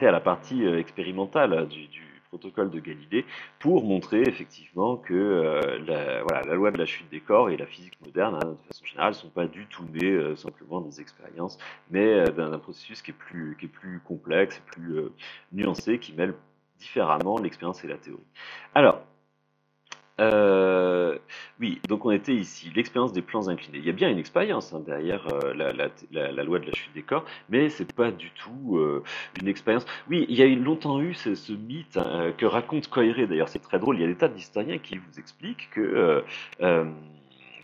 à la partie expérimentale du protocole de Galilée pour montrer effectivement que voilà, la loi de la chute des corps et la physique moderne, hein, de façon générale, ne sont pas du tout nées simplement des expériences, mais d'un processus qui est plus complexe, plus nuancé, qui mêle différemment l'expérience et la théorie. Alors, euh, oui, donc on était ici, l'expérience des plans inclinés. Il y a bien une expérience hein, derrière la loi de la chute des corps, mais c'est pas du tout une expérience. Oui, il y a longtemps eu ce mythe hein, que raconte Coiré, d'ailleurs c'est très drôle, il y a des tas d'historiens qui vous expliquent que euh,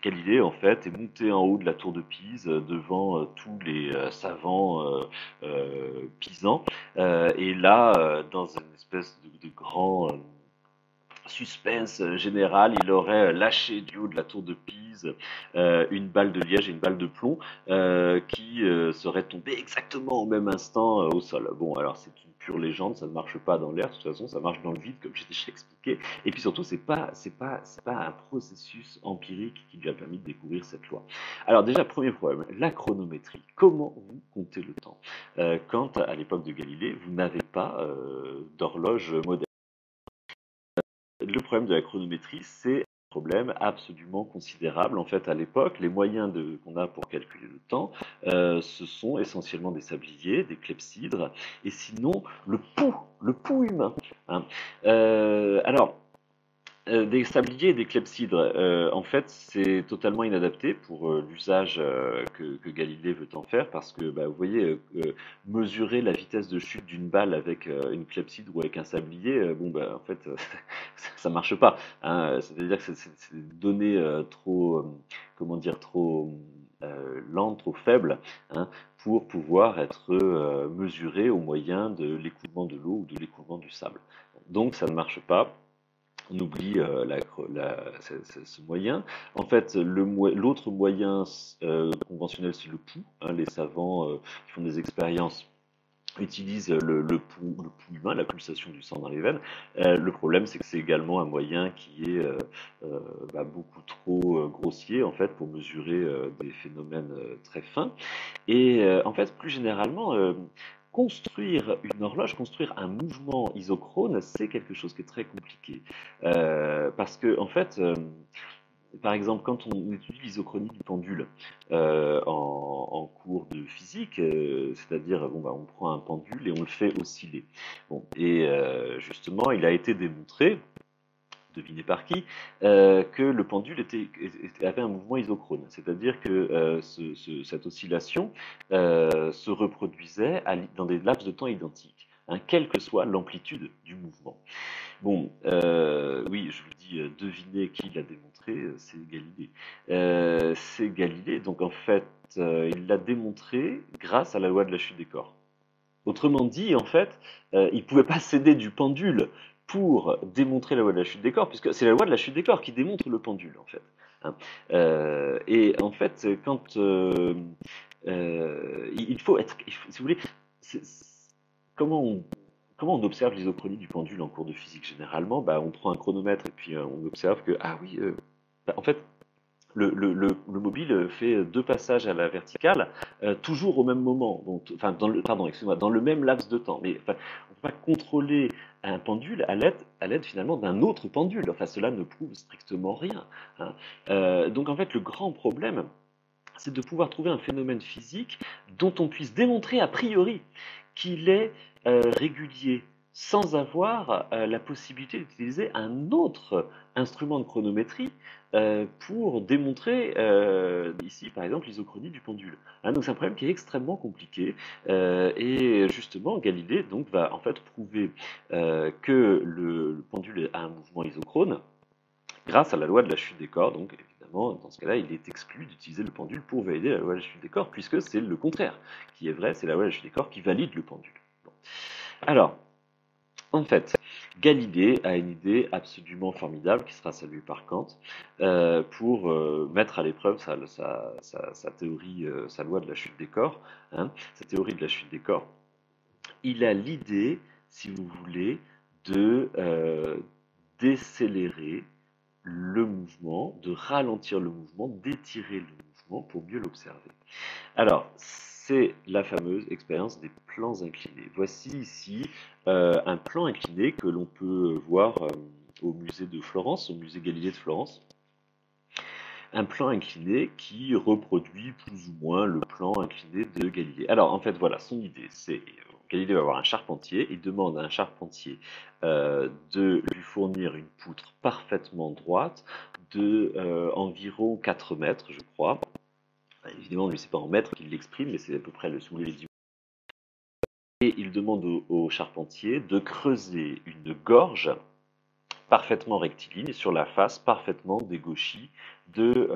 Galilée, en fait, est monté en haut de la tour de Pise devant tous les savants pisans. Et là, dans une espèce de grand suspense général, il aurait lâché du haut de la tour de Pise une balle de liège et une balle de plomb qui serait tombée exactement au même instant au sol. Bon, alors c'est une pure légende, ça ne marche pas dans l'air, de toute façon, ça marche dans le vide, comme j'ai déjà expliqué. Et puis surtout, c'est pas un processus empirique qui lui a permis de découvrir cette loi. Alors déjà, premier problème, la chronométrie. Comment vous comptez le temps quand, à l'époque de Galilée, vous n'avez pas d'horloge moderne? Le problème de la chronométrie, c'est un problème absolument considérable. En fait, à l'époque, les moyens qu'on a pour calculer le temps, ce sont essentiellement des sabliers, des clepsydres, et sinon le pouls humain. Hein. Alors, des sabliers et des clepsydres, en fait, c'est totalement inadapté pour l'usage que Galilée veut en faire, parce que, bah, vous voyez, mesurer la vitesse de chute d'une balle avec une clepsydre ou avec un sablier, bon, bah, en fait, ça marche pas. Hein. C'est-à-dire que c'est des données trop, comment dire, trop lentes, trop faibles, hein, pour pouvoir être mesurées au moyen de l'écoulement de l'eau ou de l'écoulement du sable. Donc, ça ne marche pas. On oublie ce moyen. En fait, l'autre moyen conventionnel, c'est le pouls. Hein, les savants qui font des expériences utilisent le pouls humain, la pulsation du sang dans les veines. Le problème, c'est que c'est également un moyen qui est beaucoup trop grossier en fait pour mesurer des phénomènes très fins. Et en fait, plus généralement, construire une horloge, construire un mouvement isochrone, c'est quelque chose qui est très compliqué. Parce que, en fait, par exemple, quand on étudie l'isochronie du pendule en cours de physique, c'est-à-dire, bon, bah, on prend un pendule et on le fait osciller. Bon, et justement, il a été démontré devinez par qui, que le pendule avait un mouvement isochrone, c'est-à-dire que cette oscillation se reproduisait dans des laps de temps identiques, hein, quelle que soit l'amplitude du mouvement. Bon, oui, je vous dis, devinez qui l'a démontré, c'est Galilée. C'est Galilée, donc en fait, il l'a démontré grâce à la loi de la chute des corps. Autrement dit, en fait, il ne pouvait pas céder du pendule pour démontrer la loi de la chute des corps, puisque c'est la loi de la chute des corps qui démontre le pendule, en fait. Hein. Et en fait, quand il faut être, si vous voulez, comment comment on observe l'isochronie du pendule en cours de physique généralement? Bah, on prend un chronomètre et puis on observe que, ah oui, en fait, le mobile fait deux passages à la verticale, toujours au même moment, donc, enfin, pardon, excusez-moi, dans le même laps de temps. Mais enfin, on ne peut pas contrôler un pendule à l'aide finalement d'un autre pendule. Enfin, cela ne prouve strictement rien. Hein. Donc en fait, le grand problème, c'est de pouvoir trouver un phénomène physique dont on puisse démontrer a priori qu'il est régulier sans avoir la possibilité d'utiliser un autre instrument de chronométrie pour démontrer ici par exemple l'isochronie du pendule. Hein, donc c'est un problème qui est extrêmement compliqué et justement Galilée donc va en fait prouver que le pendule a un mouvement isochrone grâce à la loi de la chute des corps. Donc évidemment dans ce cas-là il est exclu d'utiliser le pendule pour valider la loi de la chute des corps puisque c'est le contraire qui est vrai, c'est la loi de la chute des corps qui valide le pendule. Bon. Alors en fait, Galilée a une idée absolument formidable qui sera saluée par Kant pour mettre à l'épreuve sa théorie, sa loi de la chute des corps, hein, sa théorie de la chute des corps. Il a l'idée, si vous voulez, de décélérer le mouvement, de ralentir le mouvement, d'étirer le mouvement pour mieux l'observer. Alors, c'est la fameuse expérience des plans inclinés. Voici ici un plan incliné que l'on peut voir au musée de Florence, au musée Galilée de Florence. Un plan incliné qui reproduit plus ou moins le plan incliné de Galilée. Alors en fait voilà, son idée c'est Galilée va avoir un charpentier, il demande à un charpentier de lui fournir une poutre parfaitement droite de environ 4 mètres je crois. Évidemment, lui, c'est pas en mètres qu'il l'exprime, mais c'est à peu près le soulevé du. Et il demande au charpentier de creuser une gorge parfaitement rectiligne sur la face parfaitement dégauchie de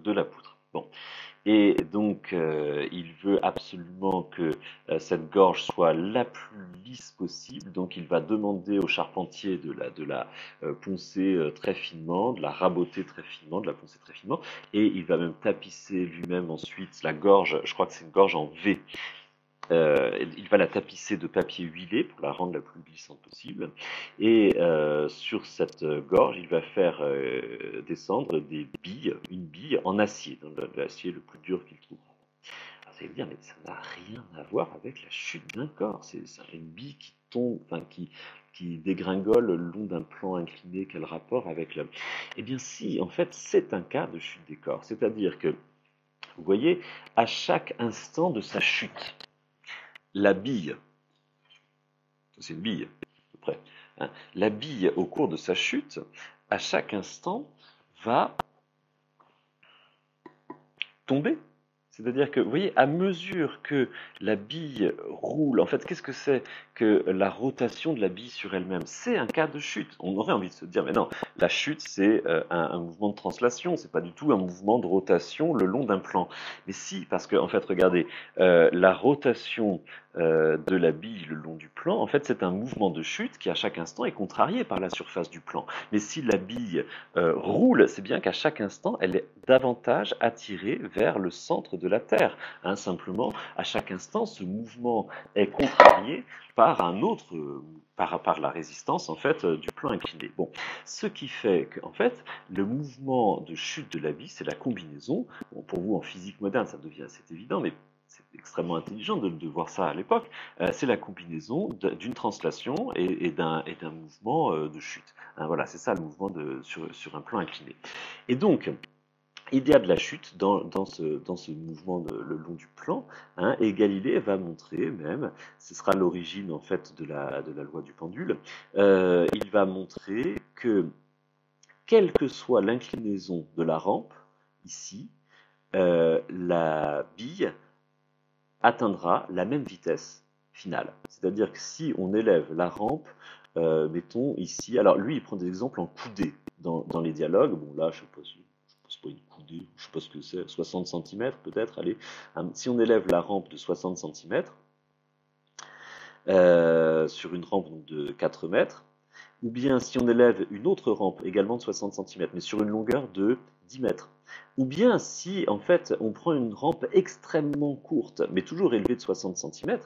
la poutre. Bon. Et donc, il veut absolument que cette gorge soit la plus lisse possible. Donc, il va demander au charpentier de la poncer très finement, de la raboter très finement, de la poncer très finement. Et il va même tapisser lui-même ensuite la gorge. Je crois que c'est une gorge en V. Il va la tapisser de papier huilé pour la rendre la plus glissante possible. Et sur cette gorge, il va faire descendre des billes, une bille en acier, dans l'acier le plus dur qu'il trouvera. Alors, vous allez me dire, mais ça n'a rien à voir avec la chute d'un corps. C'est une bille qui tombe, enfin qui dégringole le long d'un plan incliné. Quel rapport avec le... Eh bien si, en fait, c'est un cas de chute des corps. C'est-à-dire que, vous voyez, à chaque instant de sa chute, la bille, c'est une bille, à peu près, hein, la bille, au cours de sa chute, à chaque instant, va tomber. C'est-à-dire que, vous voyez, à mesure que la bille roule, en fait, qu'est-ce que c'est que la rotation de la bille sur elle-même? C'est un cas de chute. On aurait envie de se dire, mais non, la chute, c'est un mouvement de translation, c'est pas du tout un mouvement de rotation le long d'un plan. Mais si, parce que, en fait, regardez, la rotation de la bille le long du plan, en fait, c'est un mouvement de chute qui, à chaque instant, est contrarié par la surface du plan. Mais si la bille roule, c'est bien qu'à chaque instant, elle est davantage attirée vers le centre de la Terre. Hein, simplement, à chaque instant, ce mouvement est contrarié par un autre, par la résistance en fait du plan incliné. Bon, ce qui fait qu'en fait, le mouvement de chute de la bille, c'est la combinaison. Bon, pour vous, en physique moderne, ça devient assez évident, mais c'est extrêmement intelligent de voir ça à l'époque. C'est la combinaison d'une translation et d'un mouvement de chute. Hein, voilà, c'est ça le mouvement sur un plan incliné. Et donc, il y a de la chute dans ce mouvement le long du plan, hein, et Galilée va montrer même, ce sera l'origine en fait de la loi du pendule, il va montrer que quelle que soit l'inclinaison de la rampe, ici, la bille atteindra la même vitesse finale. C'est-à-dire que si on élève la rampe, mettons ici, alors lui il prend des exemples en coudées dans les dialogues, bon là je sais pas si c'est pas une coudée, je sais pas ce que c'est, 60 cm peut-être, allez, si on élève la rampe de 60 cm sur une rampe donc, de 4 mètres, ou bien si on élève une autre rampe également de 60 cm, mais sur une longueur de 10 mètres, ou bien si en fait on prend une rampe extrêmement courte, mais toujours élevée de 60 cm,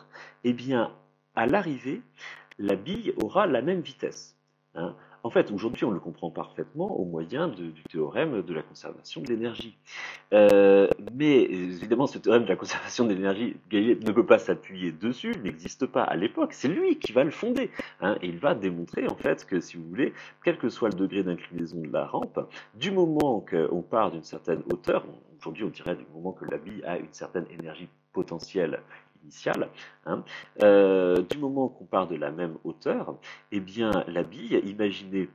eh bien à l'arrivée, la bille aura la même vitesse. Hein. En fait, aujourd'hui, on le comprend parfaitement au moyen du théorème de la conservation de l'énergie. Mais évidemment, ce théorème de la conservation de l'énergie, Galilée ne peut pas s'appuyer dessus, il n'existe pas à l'époque. C'est lui qui va le fonder. Hein, et il va démontrer, en fait, que si vous voulez, quel que soit le degré d'inclinaison de la rampe, du moment qu'on part d'une certaine hauteur, aujourd'hui on dirait du moment que la bille a une certaine énergie potentielle initiale, hein, du moment qu'on part de la même hauteur, eh bien la bille, imaginez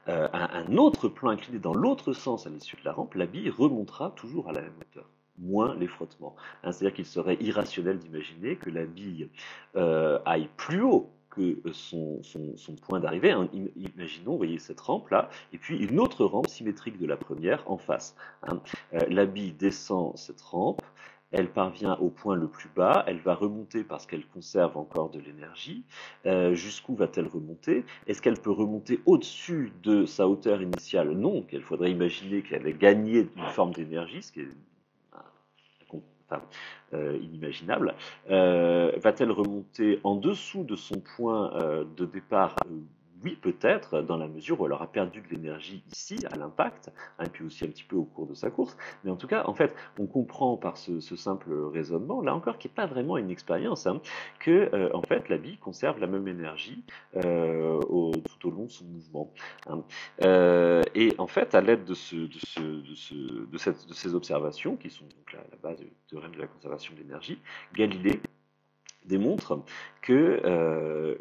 un autre plan incliné dans l'autre sens à l'issue de la rampe, la bille remontera toujours à la même hauteur, moins les frottements. Hein, c'est-à-dire qu'il serait irrationnel d'imaginer que la bille aille plus haut que son point d'arrivée. Hein. Imaginons, vous voyez cette rampe-là, et puis une autre rampe symétrique de la première en face. Hein. La bille descend cette rampe, elle parvient au point le plus bas, elle va remonter parce qu'elle conserve encore de l'énergie. Jusqu'où va-t-elle remonter? Est-ce qu'elle peut remonter au-dessus de sa hauteur initiale? Non, il faudrait imaginer qu'elle ait gagné une forme d'énergie, ce qui est enfin, inimaginable. Va-t-elle remonter en dessous de son point de départ oui, peut-être, dans la mesure où elle aura perdu de l'énergie ici, à l'impact, hein, et puis aussi un petit peu au cours de sa course. Mais en tout cas, en fait, on comprend par ce simple raisonnement, là encore, qui n'est pas vraiment une expérience, hein, que en fait, la bille conserve la même énergie tout au long de son mouvement, hein. Et en fait, à l'aide de ces observations, qui sont donc la base du théorème de la conservation de l'énergie, Galilée démontre que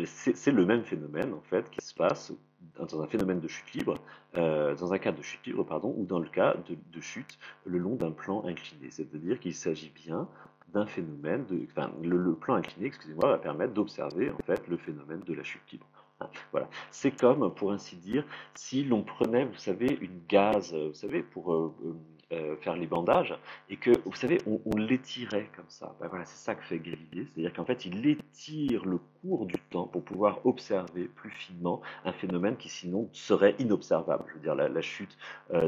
c'est le même phénomène en fait qui se passe dans un phénomène de chute libre, dans un cas de chute libre, pardon, ou dans le cas de chute le long d'un plan incliné. C'est-à-dire qu'il s'agit bien d'un phénomène enfin, le plan incliné, excusez-moi, va permettre d'observer en fait le phénomène de la chute libre. Hein, voilà. C'est comme, pour ainsi dire, si l'on prenait, vous savez, une gaze, vous savez, pour faire les bandages, et que, vous savez, on l'étirait comme ça. Ben voilà, c'est ça que fait Galilée, c'est-à-dire qu'en fait, il étire le cours du temps pour pouvoir observer plus finement un phénomène qui sinon serait inobservable. Je veux dire, la chute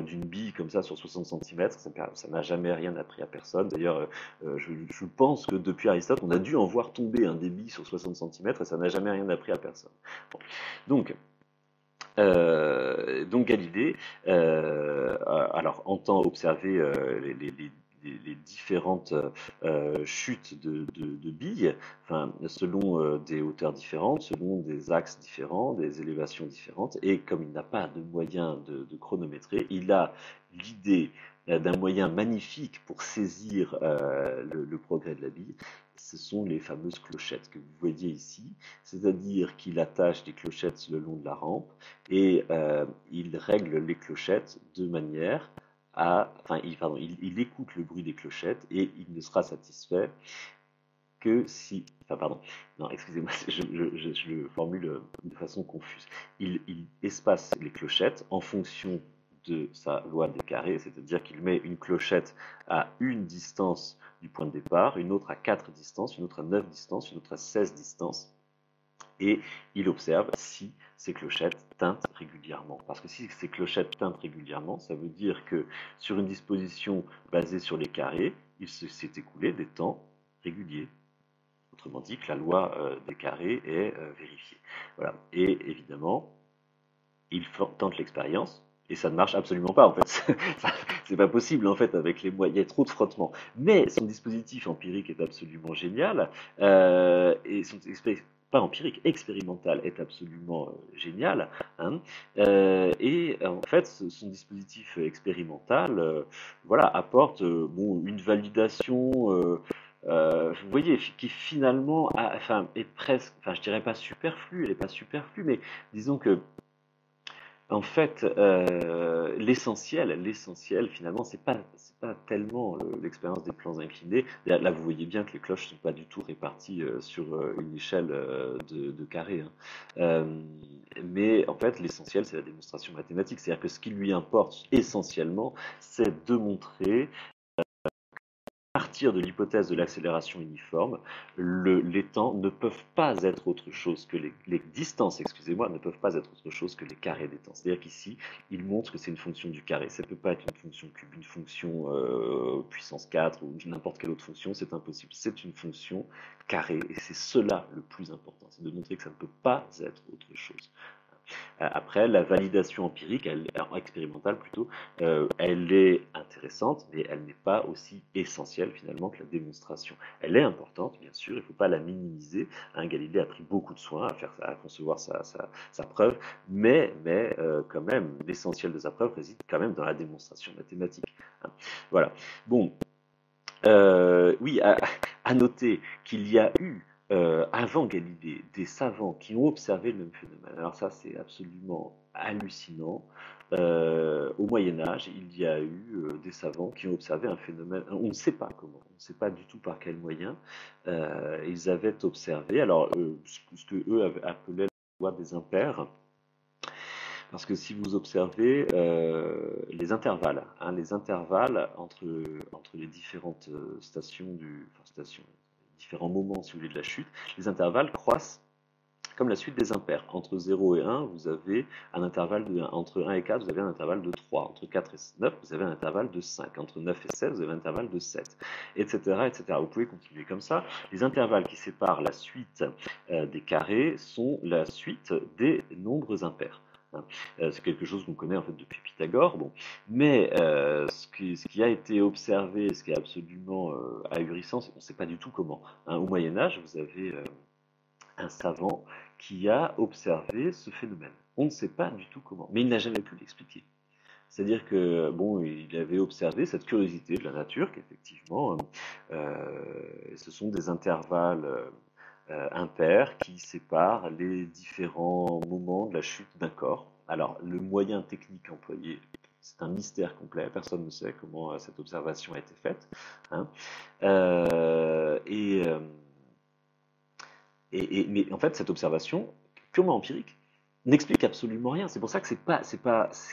d'une bille comme ça sur 60 centimètres, ça n'a jamais rien appris à personne. D'ailleurs, je pense que depuis Aristote, on a dû en voir tomber un des billes sur 60 centimètres et ça n'a jamais rien appris à personne. Bon. Donc Galilée alors entend observer les différentes chutes de billes, enfin, selon des hauteurs différentes, selon des axes différents, des élévations différentes, et comme il n'a pas de moyen de chronométrer, il a l'idée d'un moyen magnifique pour saisir le progrès de la bille. Ce sont les fameuses clochettes que vous voyez ici, c'est-à-dire qu'il attache des clochettes le long de la rampe et il règle les clochettes de manière enfin, il écoute le bruit des clochettes et il ne sera satisfait que si, enfin pardon, non, excusez-moi, je le formule de façon confuse. Il espace les clochettes en fonction de sa loi des carrés, c'est-à-dire qu'il met une clochette à une distance du point de départ, une autre à 4 distances, une autre à 9 distances, une autre à 16 distances, et il observe si ces clochettes tintent régulièrement. Parce que si ces clochettes tintent régulièrement, ça veut dire que sur une disposition basée sur les carrés, il s'est écoulé des temps réguliers. Autrement dit, que la loi des carrés est vérifiée. Voilà. Et évidemment, il tente l'expérience, et ça ne marche absolument pas en fait. C'est pas possible en fait avec les moyens, il y a trop de frottements. Mais son dispositif empirique est absolument génial, et son pas empirique, expérimental est absolument génial, hein, et en fait son dispositif expérimental, voilà, apporte bon, une validation. Vous voyez, qui finalement enfin, est presque, enfin je dirais pas superflue, elle n'est pas superflue, mais disons que en fait, l'essentiel finalement, c'est pas tellement l'expérience des plans inclinés. Là, vous voyez bien que les cloches sont pas du tout réparties sur une échelle de carré, hein. Mais en fait, l'essentiel, c'est la démonstration mathématique. C'est-à-dire que ce qui lui importe essentiellement, c'est de montrer partir de l'hypothèse de l'accélération uniforme, les temps ne peuvent pas être autre chose que les distances, excusez-moi, ne peuvent pas être autre chose que les carrés des temps. C'est-à-dire qu'ici, il montre que c'est une fonction du carré. Ça ne peut pas être une fonction cube, une fonction puissance 4 ou n'importe quelle autre fonction, c'est impossible. C'est une fonction carrée et c'est cela le plus important, c'est de montrer que ça ne peut pas être autre chose. Après, la validation empirique, expérimentale plutôt, elle est intéressante, mais elle n'est pas aussi essentielle finalement que la démonstration. Elle est importante, bien sûr, il ne faut pas la minimiser, hein. Galilée a pris beaucoup de soin à concevoir sa preuve, mais quand même, l'essentiel de sa preuve réside quand même dans la démonstration mathématique, hein. Voilà. Bon, oui, à noter qu'il y a eu avant Galilée, des savants qui ont observé le même phénomène. Alors ça, c'est absolument hallucinant. Au Moyen Âge, il y a eu des savants qui ont observé un phénomène. On ne sait pas comment, on ne sait pas du tout par quel moyen. Ils avaient observé. Alors, ce que eux appelaient la loi des impairs. Parce que si vous observez les intervalles, hein, les intervalles entre les différentes stations, enfin stations, différents moments si vous voulez, de la chute, les intervalles croissent comme la suite des impairs. Entre 0 et 1, vous avez un intervalle de 1. Entre 1 et 4, vous avez un intervalle de 3. Entre 4 et 9, vous avez un intervalle de 5. Entre 9 et 16, vous avez un intervalle de 7, etc., etc. Vous pouvez continuer comme ça. Les intervalles qui séparent la suite des carrés sont la suite des nombres impairs. C'est quelque chose qu'on connaît en fait depuis Pythagore. Bon. Mais ce qui a été observé, ce qui est absolument ahurissant, c'est qu'on ne sait pas du tout comment. Au Moyen Âge, vous avez un savant qui a observé ce phénomène. On ne sait pas du tout comment, mais il n'a jamais pu l'expliquer. C'est-à-dire que bon, il avait observé cette curiosité de la nature, qu'effectivement, ce sont des intervalles impairs qui séparent les différents moments de la chute d'un corps. Alors, le moyen technique employé, c'est un mystère complet. Personne ne sait comment cette observation a été faite. Hein. Euh, et, euh, mais en fait, cette observation, purement empirique, n'explique absolument rien. C'est pour ça que c'est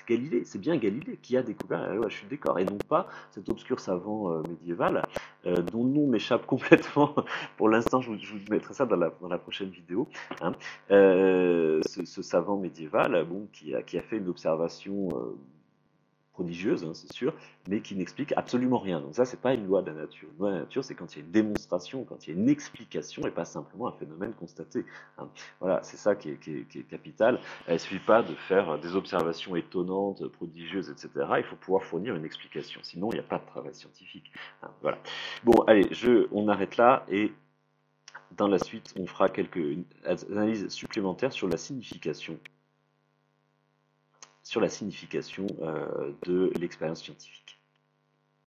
Galilée, c'est bien Galilée qui a découvert la loi de la chute des corps, et non pas cet obscur savant médiéval dont le nom m'échappe complètement. Pour l'instant, je vous mettrai ça dans la prochaine vidéo. Hein. Ce savant médiéval, bon, qui a fait une observation prodigieuse, hein, c'est sûr, mais qui n'explique absolument rien. Donc ça, c'est pas une loi de la nature. Une loi de la nature, c'est quand il y a une démonstration, quand il y a une explication, et pas simplement un phénomène constaté. Hein. Voilà, c'est ça qui est capital. Il ne suffit pas de faire des observations étonnantes, prodigieuses, etc. Il faut pouvoir fournir une explication. Sinon, il n'y a pas de travail scientifique. Hein, voilà. Bon, allez, on arrête là, et dans la suite, on fera quelques analyses supplémentaires sur la signification de l'expérience scientifique.